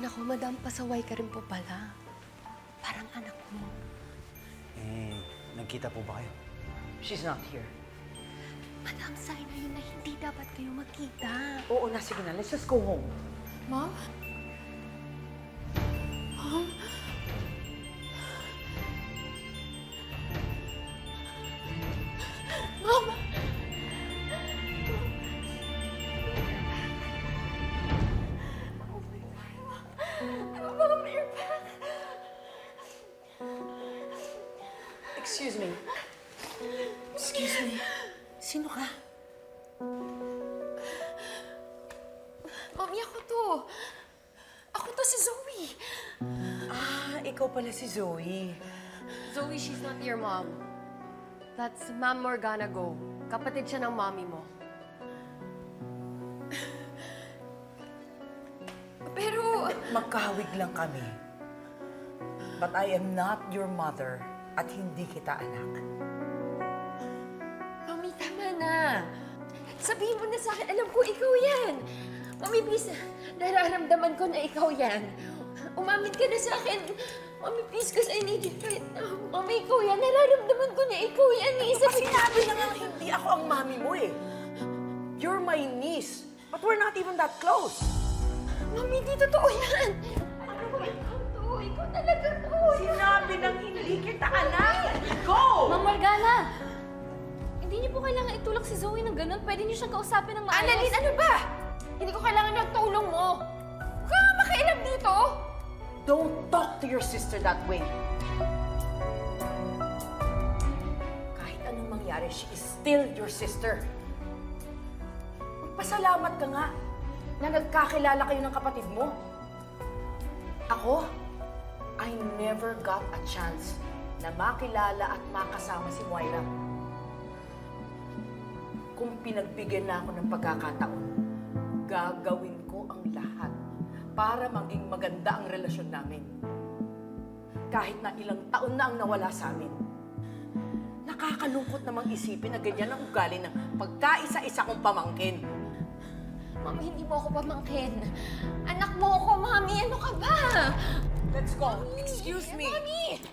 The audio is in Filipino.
Naku, madam, pasaway ka rin po pala. Parang anak mo. Nagkita po ba kayo? She's not here. Madam, sign na yun na hindi dapat kayo magkita. Oo na, sige na. Let's just go home. Mom? Mom? Mom? Mom, you're back. Excuse me. Excuse me. Sino ka? Mami, ako to. Ako to si Zoe. Ikaw pala si Zoe. Zoe, she's not your mom. That's Ma'am Morgana Go. Kapatid siya ng mommy mo. Pero... Magkahawig lang kami. But I am not your mother at hindi kita anak. Mami, tama na. Sabihin mo na sa akin, alam ko ikaw yan. Mami, please, nararamdaman ko na ikaw yan. Umamin ka na sa akin. Mami, please, because I need it right now. Mami, ikaw yan. Nararamdaman ko na ikaw yan. Sinabi na nga hindi ako ang mami mo eh. You're my niece. But we're not even that close. Mami, di totoo yan. Ano ba ikaw to? Ikaw talaga to. Sinabi nang hindi kita anak. Go! Ma'am Morgana! Hindi niyo po kailangan itulak si Zoe ng ganun. Pwede niyo siyang kausapin ng maayos. Annalyn, ano ba? Hindi ko kailangan ng tulong mo. Huwag ka nga makialam dito. Don't talk to your sister that way. Kahit anong mangyari, she is still your sister. Magpasalamat ka nga na nagkakilala kayo ng kapatid mo. Ako, I never got a chance na makilala at makasama si Moira. Kung pinagbigyan na ako ng pagkakataon, gagawin ko ang lahat para maging maganda ang relasyon namin. Kahit na ilang taon na ang nawala sa amin. Nakakalungkot namang isipin na ganyan ang ugali ng pagkaisa-isa kong pamangkin. Mami, hindi mo ako pamangkin. Anak mo ako, Mami. Ano ka ba? Let's go. Excuse me. Mami!